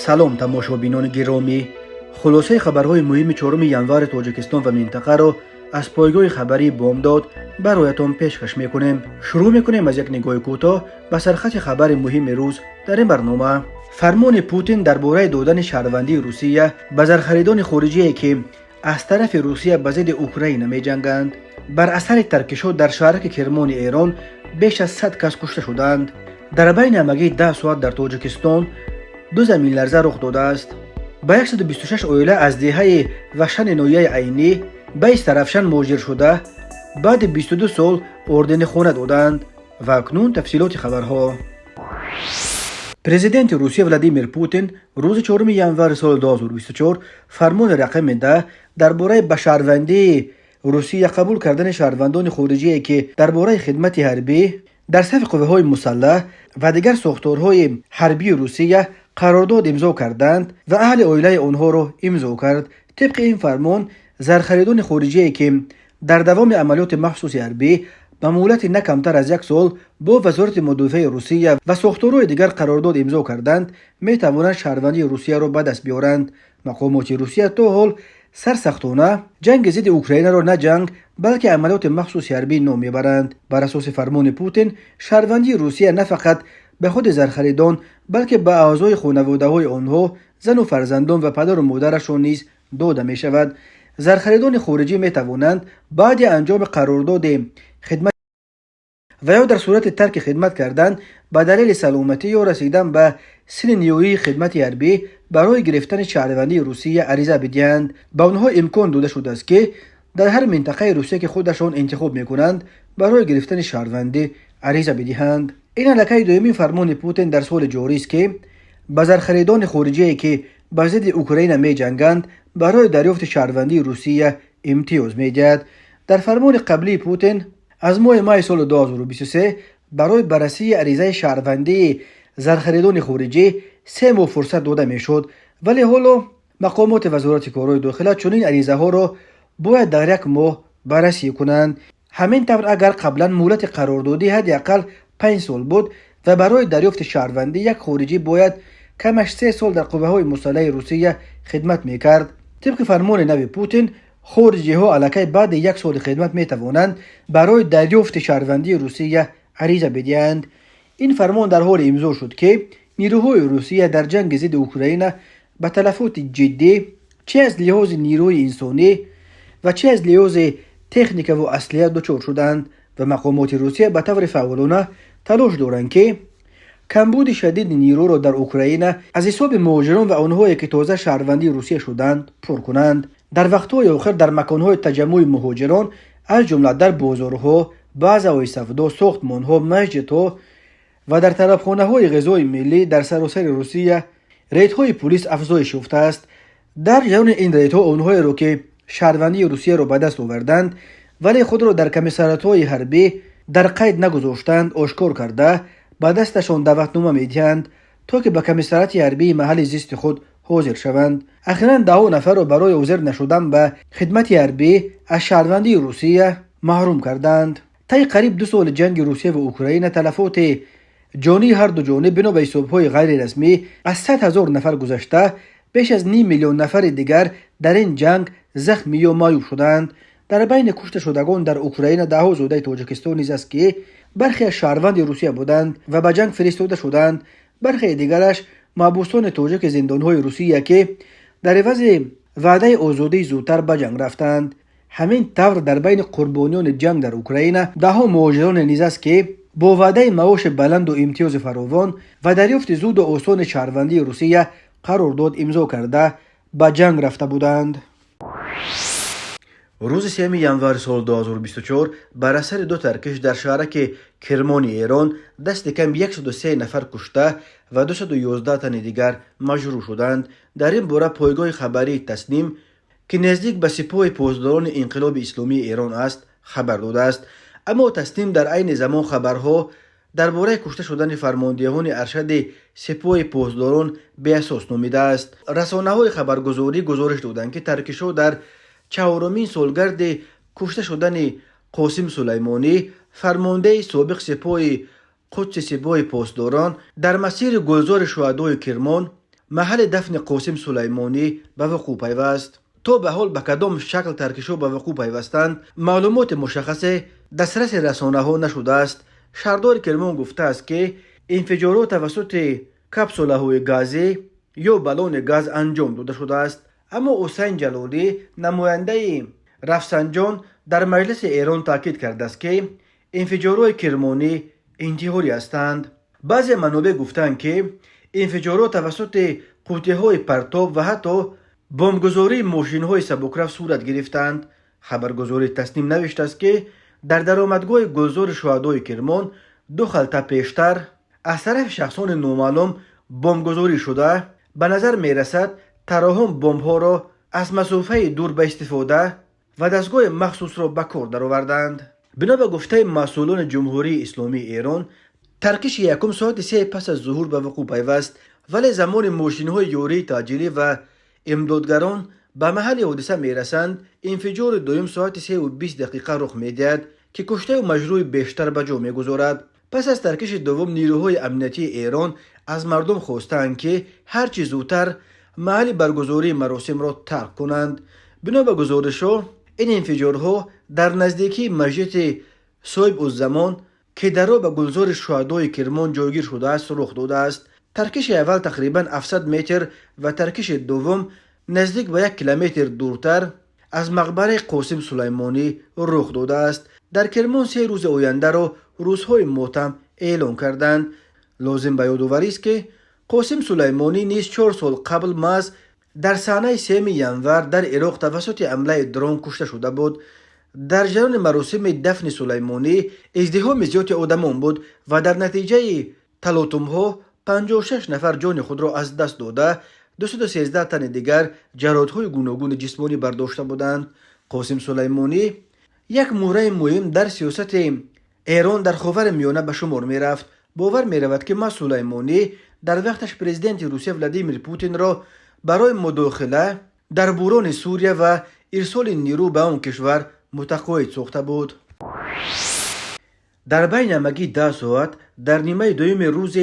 салом тамошобинони гиромӣ, хулосаи хабарҳои муҳими 4 январи тоҷикистон ва минтақаро аз пойгоҳи хабарии бомдод бароятон пешкаш мекунем. шурӯъ мекунем аз як нигоҳи кӯтоҳ ба сархати хабари муҳими рӯз дар ин барнома. фармони Путин дар бораи додани шаҳрвандии Русия ба зархаридони хориҷие ки аз тарафи Русия ба зидди Украина меҷанганд. бар асари таркишот дар шаҳраки Кермони Эрон беш аз 100 кас кушта шуданд. дар байни ҳамагии 10 соат дар Тоҷикистон 2 заминларза рух додааст. ба 126 оила аз деҳаи Вашани ноҳияи Айнӣ ба Истарафшан муҳоҷир шуда баъди 22 сол ордени хона доданд. ва акнун тафсилоти хабарҳо. президенти Русия Владимир Путин рӯзи 4 январи соли 2024 фармони рақами 10 дар бораи ба шаҳрвандии Русия қабул кардани шаҳрвандони хориҷие ки дар бораи хидмати ҳарбӣ дар сафи қувваҳои мусаллаҳ ва дигар сохторҳои ҳарбии Русия қарордод имзо карданд ва аҳли оилаи онҳоро имзо кард. тибқи ин фармон зархаридони хориҷие ки дар давоми амалиёти махсуси ҳарбӣ ба муҳлати на камтар аз 1 сол бо вазорати мудофиаи Русия ва сохторҳои дигар қарордод имзо карданд, метавонанд шаҳрвандии Русияро ба даст биёранд. мақомоти Русия то ҳол сарсахтона ҷанги зидди Украинаро на ҷанг, балки амалиёти махсуси ҳарбӣ ном мебаранд. бар асоси фармони Путин, шаҳрвандии Русия на фақат ба худи зархаридон, балки ба аъзои хонаводаҳои онҳо, зану фарзандон ва падару модарашон низ дода мешавад. зархаридони хориҷӣ метавонанд баъди анҷоми қарордоди хидмат ва ё дар сурати тарки хидмат кардан ба далели саломатӣ ё расидан ба синни ниҳоии хидмати ҳарбӣ барои гирифтани шаҳрвандии Русия ариза бидиҳанд. ба онҳо имкон дода шудааст ки дар ҳар минтақаи Русия ки худашон интихоб мекунанд барои гирифтани шаҳрвандӣ ариза бидиҳанд. ин аллакай дуюмин фармони Путин дар соли ҷорист ки ба зархаридони хориҷие ки ба зидди Украина меҷанганд барои дарёфти шаҳрвандии Русия имтиёз медиҳад. дар фармони қаблии Путин аз моҳи майи соли 2023 барои баррасии аризаи шаҳрвандии зархаридони хориҷӣ 3 моҳ фурсат дода мешуд, вале ҳоло мақомоти вазорати корҳои дохила чунин аризаҳоро бояд дар 1 моҳ баррасӣ кунанд. ҳамин тавр агар қаблан муҳлати қарордодӣ ҳадди ақал 5 сол буд ва барои дарёфти шаҳрвандӣ як хориҷӣ бояд камаш 3 сол дар қувваҳои мусаллаҳи Русия хидмат мекард. тибқи фармони нави Путин, хориҷиҳо аллакай баъди 1 соли хидмат метавонанд барои дарёфти шаҳрвандии Русия ариза бидиҳанд. ин фармон дар ҳоле имзо шуд ки нирӯҳои Русия дар ҷанги зидди Украина ба талафоти ҷиддӣ чӣ аз лиҳози нирӯи инсонӣ ва чӣ аз лиҳози техникаву аслиҳа дучор шуданд ва мақомоти Русия ба таври фаъолона талош доранд ки камбуди шадиди нирӯро дар Украина аз ҳисоби муҳоҷирон ва онҳое ки тоза шаҳрвандии Русия шуданд пур кунанд. дар вақтҳои охир дар маконҳои таҷаммӯи муҳоҷирон, аз ҷумла дар бозорҳо, базаҳои савдо, сохтмонҳо, масҷидҳо ва дар тарабхонаҳои ғизои миллӣ дар саросари Русия рейдҳои пулис афзоиш ёфтааст. дар ҷарони ин рейдҳо онҳоеро ки шаҳрвандии Русияро ба даст оварданд вале худро дар комиссариатҳои ҳарбӣ дар қайд нагузоштанд, ошкор карда ба дасташон даъватнома медиҳанд то ки ба комиссариати ҳарбии маҳалли зисти худ ҳозир шаванд. ахиран даҳо нафарро барои ҳозир нашудан ба хидмати ҳарбӣ аз шаҳрвандии Русия маҳрум карданд. таи қариб 2 соли ҷанги Русия ва Украина талафоти ҷонии ҳарду ҷониб бино ба ҳисобҳои ғайрирасмӣ аз 100 000 нафар гузашта, беш аз ним миллион нафари дигар дар ин ҷанг захмӣ ё маъюб шуданд. дар байни кушта шудагон дар Украина даҳо зодаи Тоҷикистон низ аст ки бархе аз шаҳрванди Русия буданд ва ба ҷанг фиристода шуданд. бархе дигараш маҳбусони тоҷики зиндонҳои Русия ки дар ивази ваъдаи озодии зудтар ба ҷанг рафтанд. ҳамин тавр дар байни қурбониёни ҷанг дар Украина даҳо муҳоҷироне низ аст ки бо ваъдаи маоши баланду имтиёзи фаровон ва дарёфти зуду осони шаҳрвандии Русия қарордод имзо карда ба ҷанг рафта буданд. рӯзи 3 январи соли 2024 бар асари 2 таркиш дар шаҳраки Кермони Эрон дасти кам 103 нафар кушта ва 211 тани дигар маҷрӯҳ шуданд. дар ин бора пойгоҳи хабарии Тасним ки наздик ба сипоҳи поздорони инқилоби исломии Эрон аст хабар додааст. аммо Тасним дар айни замон хабарҳо дар бораи кушта шудани фармондиҳони аршади сипоҳи поздорон беасос номидааст. расонаҳои хабаргузорӣ гузориш доданд ки таркишҳо дар 4-мин солгарди кушта шудани Қосим Сулаймонӣ, фармондаи собиқ сипоҳи Қудси сипоҳи посдорон, дар масири гулзори шуҳадои Кирмон محل دفن قاسم سلیمانی به وقوع پیوست. تا به حال به کدام شکل ترکشو به وقوع پیوستند معلومات مشخص دسترس رسانه ها نشده است. شهردار کرمان گفته است که انفجارات توسط کپسوله های گازی یا بالون گاز انجام داده شده است. اما حسین جلالی نماینده رفسنجان در مجلس ایران تاکید کرده است که انفجارات کرمانی انتحاری هستند. بعضی منابع گفتند که انفجارات توسط قوطی‌های پرتاب و حتی بمبگذاری ماشین‌های سبکرفت صورت گرفتند. خبرگزاری تصنیم نوشته است که در درآمدگاه گلزار شهدای کرمان 2 خلطه پیشتر از طرف شخصان نامعلوم بمبگذاری شده. به نظر می رسد تراهم بمب‌ها را از مسافه دور به استفاده و دستگاه مخصوص را به کار درآوردند. بنا به گفته مسئولان جمهوری اسلامی ایران، ترکش یکم ساعت 3 پس از ظهور به وقوع پیوست، ولی زمان ماشین‌های یوری تاجیلی و امدادگران به محل حادثه می رسند انفجار دوم ساعت 3 و 20 دقیقه رخ می دهد که کشته و مجروح بیشتر به جا می گذارد. پس از ترکش دوم نیروهای امنیتی ایران از مردم خواستند که هرچی زودتر محل برگزاری مراسم را ترک کنند. بنا به گزارش‌ها این انفجارها در نزدیکی مسجد صاحب الزمان که در راه به گلزار شهدای کرمان جایگیر شده است رخ داده است. ترکش اول تقریبا 700 متر و ترکش دوم نزدیک به 1 کیلومتر دورتر از مقبره قاسم سلیمانی رخ داده است. در کرمان 3 روز آینده را روزهای ماتم اعلام کردند. لازم به یادآوری است که قاسم سلیمانی نیز 4 سال قبل محض در صحنه 3 ینور در عراق توسط حمله درون کشته شده بود. در جریان مراسم دفن سلیمانی ازدحام زیاد آدمان بود و در نتیجه تلاطم‌ها 56 نفر جان خود را از دست داده، 213 تن دیگر جراحت‌های گوناگون جسمانی برداشته بودند. قاسم سلیمانی یک مهره مهم در سیاست ایران در خاورمیانه به شمار می رفت. باور می رود که ما سلیمانی در وقتش پرزیدنت روسیه ولادیمیر پوتین را برای مداخله در بحران سوریه و ارسال نیرو به آن کشور متقاعد ساخته بود. در بین همگی 10 ساعت در نیمه دوم روز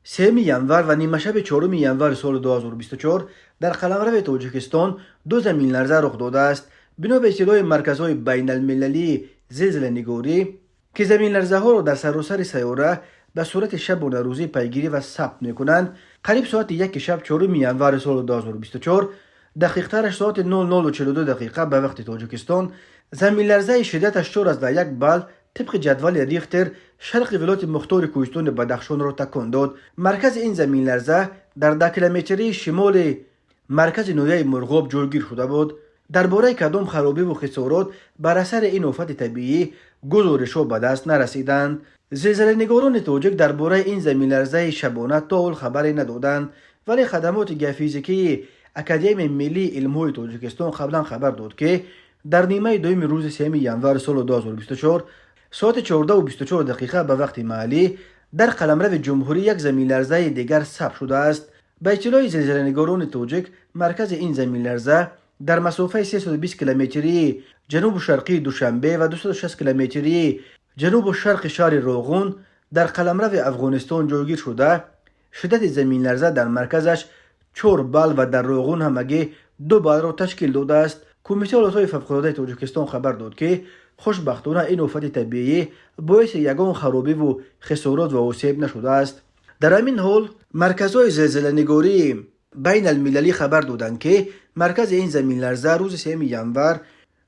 3 ینور و نیمه شب 4 ینور سال 2024 در قلمرو تاجیکستان 2 زمین لرزه رخ داده است. بنا به اطلاع مرکزهای بین المللی زلزله نگاری که زمین لرزه ها را در سراسر سیاره به صورت شب و روزی پیگیری و ثبت میکنند، قریب ساعت 1 شب 4 ینور سال 2024 دقیق ترش ساعت 00:42 دقیقه به وقت تاجیکستان زمین لرزه شدتش 4.1 بال طبق جدول ریختر شرق ولایت مختار کوهستان بدخشان را تکان داد. مرکز این زمین لرزه در 10 کیلومتری شمال مرکز نویه مرغاب جایگیر شده بود. درباره کدام خرابی و خسارات بر اثر این آفت طبیعی گزارش‌ها به دست نرسیدند. زلزله نگاران تاجیک درباره این زمین لرزه شبانه تا حال خبری ندادند، ولی خدمات گیوفیزیکی اکادمی ملی علم‌های تاجیکستان قبلا خبر داد که در نیمه دوم روز 3 ینور سال 2024 ساعت 14:24 دقیقه به وقت محلی در قلمرو جمهوری یک زمین لرزه دیگر ثبت شده است. به اطلاع زلزله نگاران تاجیک مرکز این زمین لرزه در مسافه 320 کیلومتری جنوب شرقی دوشنبه و 260 کیلومتری جنوب شرق شهر راغون در قلمرو افغانستان جایگیر شده. شدت زمین لرزه در مرکزش 4 بال و در راغون همگی 2 بال را تشکیل داده است. کمیته حالات فوق‌العاده تاجیکستان خبر داد که خوشبختانه این آفت طبیعی باعث یگان خرابی و خسارات و آسیب نشده است. در همین حال مرکزهای زلزله نگاری بین المللی خبر دادند که مرکز این زمین لرزه روز 3 ینور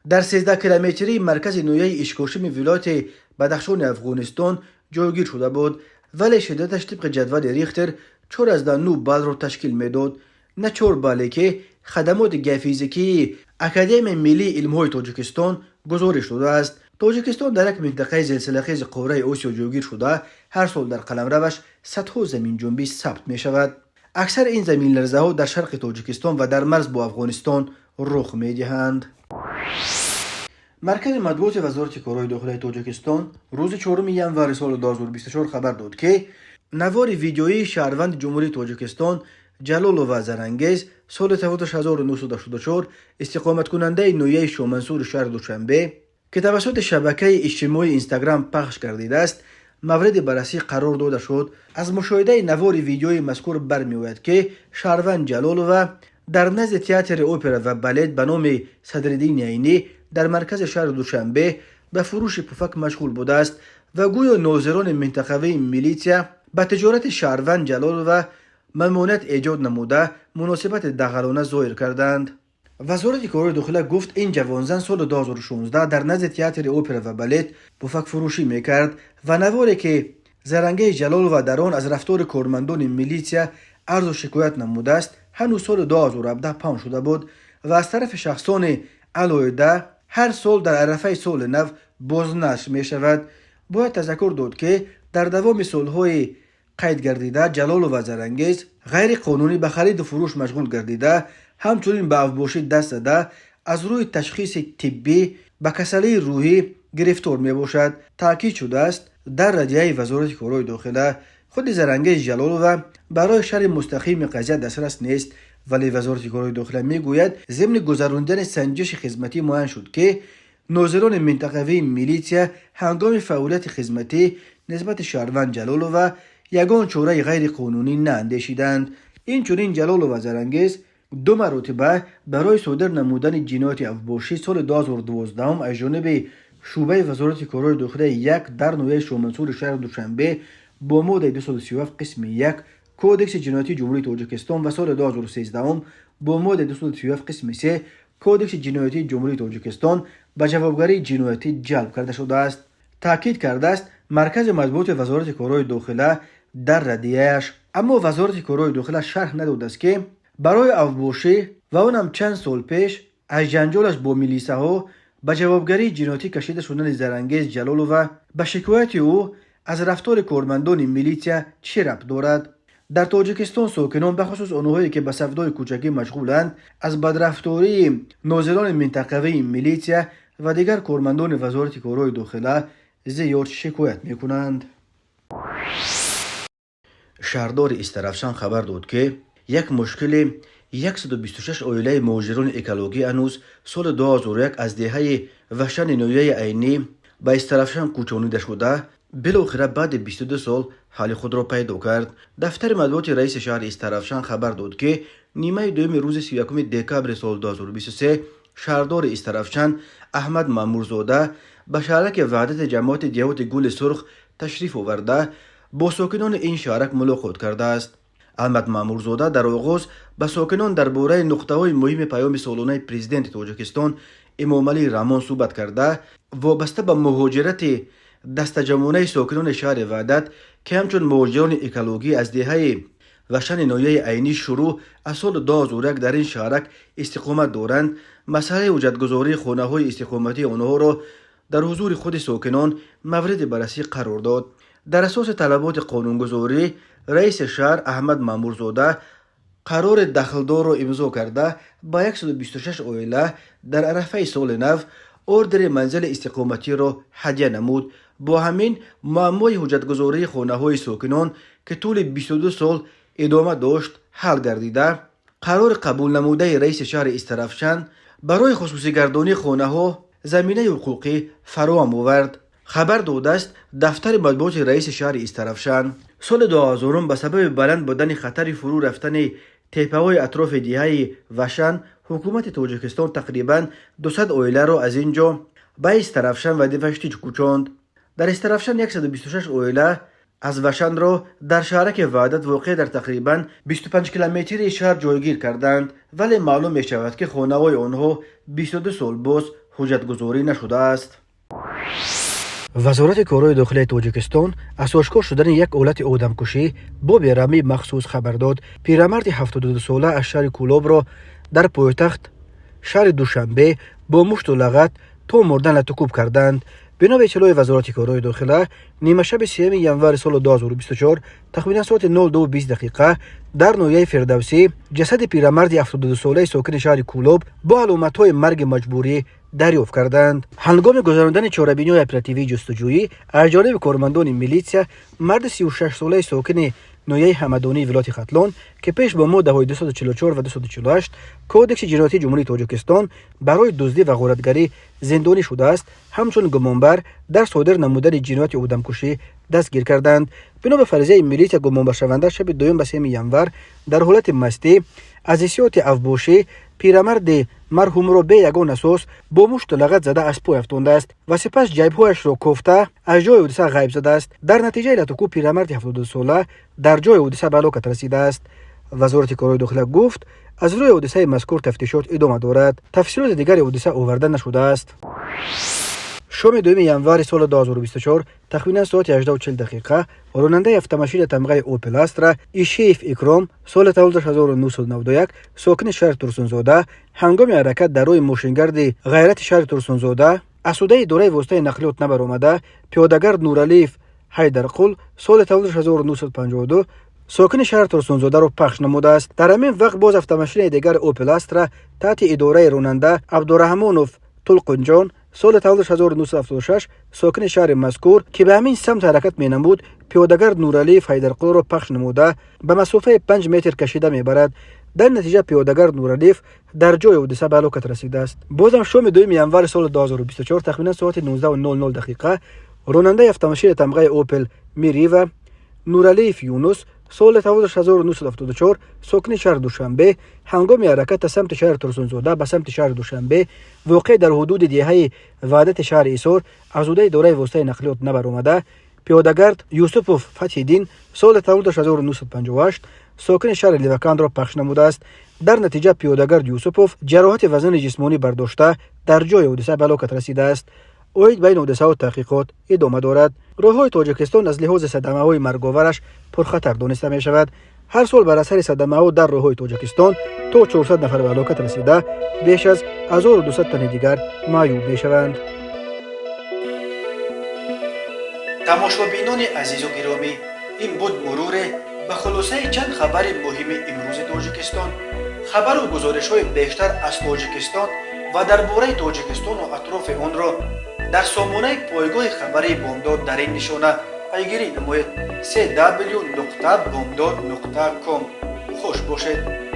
در 13 کیلومتری مرکز نویه اشکاشم ولایت بدخشان افغانستان جایگیر شده بود، ولی شدتش طبق جدول ریختر 4.9 بال را تشکیل میداد. نه 4 بالی که خدمات گیوفیزیکی اکادمی ملی علم‌های تاجیکستان گزارش داده است. تاجیکستان در یک منطقه زلزله‌خیز قاره آسیا جایگیر شده، هر سال در قلمروش صدها زمین جنبش ثبت می شود. اکثر این زمین لرزه ها در شرق تاجیکستان و در مرز با افغانستان رخ می دهند. مرکز مطبوعات وزارت کارهای داخلی تاجیکستان روز 4 ینور سال 2024 خبر داد که نوار ویدیویی شهروند جمهوری تاجیکستان جلال و زرانگیز سال تولدش 1984 استقامت کننده نویه شامنسور شهر دوشنبه که توسط شبکه اجتماعی اینستاگرام پخش گردیده است، مورد بررسی قرار داده شد. از مشاهده نوار ویدیوی مذکور برمی‌آید که شهروند جلال و در نزد تئاتر اپرا و بالت به نام صدرالدین عینی در مرکز شهر دوشنبه به فروش پفک مشغول بوده است و گویا ناظران منطقوی میلیتیا به تجارت شهروند جلال و ممنوعیت ایجاد نموده مناسبت دغلانه ظاهر کردند. وزارت کار داخله گفت این جوانزن سال 2016 در نزد تئاتر اپرا و بالت پفک فروشی میکرد و نواری که زرنگه جلال و در آن از رفتار کارمندان میلیتیا عرض و شکایت نموده است هنوز سال 2017 پنج شده بود و از طرف شخصان علایده هر سال در عرفه سال نو بازنشر می شود. باید تذکر داد که در دوام سالهای قید گردیده جلال و زرنگیز غیر قانونی به خرید و فروش مشغول گردیده، همچنین به افباشی دست زده، از روی تشخیص طبی به کسلی روحی گرفتار می باشد. تاکید شده است در ردیه وزارت کار داخله خود زرنگیز جلال و برای شرح مستقیم قضیه دسترس نیست، ولی وزارت کار داخله می گوید ضمن گذراندن سنجش خدمتی معین شد که ناظران منطقوی میلیتیا هنگام فعالیت خدمتی نسبت شهروند جلال و یگان چاره غیر قانونی ناندیشیدند. این چنین جلال و زرنگیز دو مرتبه برای صادر نمودن جنایت افباشی سال 2012 از جانب شعبه وزارت کار داخله یک در نوع شومنصور شهر دوشنبه با ماده 237 قسم 1 کودکس جنایتی جمهوری تاجیکستان و سال 2013 با ماده 237 قسم 3 کودکس جنایتی جمهوری تاجیکستان به جوابگری جنایتی جلب کرده شده است. تاکید کرده است مرکز مطبوعات وزارت کار داخله در ردیه‌اش. اما وزارت کار داخله شرح نداده است که برای افباشی و اونم چند سال پیش از جنجالش با میلیسه ها به جوابگری جنایتی کشیده شدن زرنگیز جلال و به شکایت او از رفتار کارمندان میلیتیا چه ربط دارد. در تاجیکستان ساکنان به خصوص آنهایی که به سودای کوچکی مشغولند از بدرفتاری ناظران منطقوی میلیتیا و دیگر کارمندان وزارت کار داخله زیاد شکایت میکنند. شهردار استرافشان خبر داد که یک مشکل 126 عائله مهاجران اکولوژی هنوز سال 2001 از دهه وحشت نویه عینی به استرافشان کوچانیده شده بالاخره بعد 22 سال حال خود را پیدا کرد. دفتر مطبوعات رئیس شهر استرافشان خبر داد که نیمه دوم روز 31 دکبر سال 2023 شهردار استرافشان احمد مامورزاده به شهرک وحدت جماعت دیهات گل سرخ تشریف آورده با ساکنان این شهرک ملاقات کرده است. احمد مامورزاده در آغاز به ساکنان درباره نقطه‌های مهم پیام سالانه پرزیدنت تاجیکستان امامعلی رحمان صحبت کرده وابسته به مهاجرت دستجمعانه ساکنان شهر وحدت که همچون مهاجران اکولوژی از دهه وحشت نویه عینی شروع از سال 2001 در این شهرک استقامت دارند مسئله وجودگذاری خانه‌های استقامتی آنها را در حضور خود ساکنان مورد بررسی قرار داد. در اساس طلبات قانونگذاری رئیس شهر احمد مامورزاده قرار دخلدار را امضا کرده با 126 عائله در عرفه سال نو اردر منزل استقامتی را هدیه نمود. با همین معمای حجتگذاری خانه‌های ساکنان که طول 22 سال ادامه داشت حل گردیده قرار قبول نموده رئیس شهر استرافشان برای خصوصی گردانی خانه‌ها زمینه حقوقی فراهم آورد. خبر داده است دفتر مطبوعات رئیس شهر استرافشان سال 2000 به سبب بلند بودن خطر فرو رفتن تپه‌های اطراف دهه وشن حکومت تاجیکستان تقریباً 200 عائله را از اینجا به استرافشان و دیوشتیج کوچاند. در استرافشان 126 عائله از وشن را در شهرک وحدت واقع در تقریباً 25 کیلومتری شهر جایگیر کردند، ولی معلوم می شود که خانه‌های آنها 22 سال باز حجتگذاری نشده است. وزارت کار داخلی تاجیکستان از آشکار شدن یک حالت آدمکشی با بیرحمی مخصوص خبر داد. پیرمرد 72 ساله از شهر کولاب را در پایتخت شهر دوشنبه با مشت و لغت تا مردن لطکوب کردند. بنا به اطلاع وزارت کار داخله نیمه شب 3 ژانویه سال 2024 تقریبا ساعت 02:20 در ناحیه فردوسی جسد پیرمرد 72 ساله ساکن شهر کولاب با علامت‌های مرگ مجبوری دریافت کردند. هنگام گذراندن چاره‌بینی اپراتیوی جستجویی از جانب کارمندان میلیتیا مرد 36 ساله ساکن ناحیه همدانی ولایت ختلان که پیش با ماده‌های 244 و 248 کودکس جنایتی جمهوری تاجیکستان برای دزدی و غارتگری زندانی شده است، همچون گمانبر در صادر نمودن جنایت آدمکشی دستگیر کردند. بنا به فرضیه میلیت گمان شونده شب 2 ینور در حالت مستی از حیثیت افبوشی پیرمرد مرحوم را به یگان اساس با مشت لغت زده از پای افتانده است و سپس جیبهایش را کوفته از جای حادثه غیب شده است. در نتیجه لتوکو پیرمرد 72 ساله در جای حادثه به هلاکت رسیده است. وزارت کارهای داخله گفت از روی حادثه مذکور تفتیشات ادامه دارد. تفصیلات دیگر حادثه آورده نشده است. شام 2 ینور سال 2024 تقریبا ساعت 18:40 راننده автомобиля تمغه اوپل استرا ایشیف اکرام سال تولدش 1991 ساکن شهر ترسونزاده هنگام حرکت در روی ماشینگرد غیرت شهر ترسونزاده اسوده اداره واسطه نقلیات نبرآمده پیادهگرد نورعلی حیدرقل سال تولدش 1952 ساکن شهر ترسونزاده را پخش نموده است. در همین وقت باز автомобиل دیگر اوپل استرا تحت اداره راننده عبدالرحمنوف طلقنجان سال تولدش 1976 ساکن شهر مذکور که به همین سمت حرکت می‌نمود پیادهگرد نورعلی حیدرقل را پخش نموده به مسافه 5 متر کشیده میبرد. در نتیجه پیادهگرد نورعلی در جای حادثه به هلاکت رسیده است. بازم شام 2 ینور سال 2024 تقریبا ساعت 19:00 راننده автомобиل تمغه اوپل میری و نورعلی یونس سال تولدش 1974 ساکن شهر دوشنبه هنگام حرکت سمت شهر ترسونزاده به سمت شهر دوشنبه واقع در حدود دهه وحدت شهر ایسار اسوده اداره واسطه نقلیات نبرآمده پیادهگرد یوسفوف فتح‌الدین سال تولدش 1958 ساکن شهر لیوکان را پخش نموده است. در نتیجه پیادهگرد یوسفوف جراحت وزن جسمانی برداشته در جای حادثه به هلاکت رسیده است. اوید بین حادثه و تحقیقات ادامه دارد. راههای تاجیکستان از لحاظ صدمه‌های مرگاورش پرخطر دانسته می شود. هر سال بر اثر صدمه‌ها در راههای تاجیکستان تا 400 نفر به هلاکت رسیده بیش از 1200 تن دیگر معیوب می شوند. تماشابینان عزیز و گرامی، این بود مرور به خلاصه چند خبر مهم امروز تاجیکستان. خبر و گزارش‌های بیشتر از تاجیکستان و درباره تاجیکستان و اطراف آن را در سامانه پایگاه خبری بامداد در این نشانه پیگیری نمایید: www.bomdad.com. خوش باشید.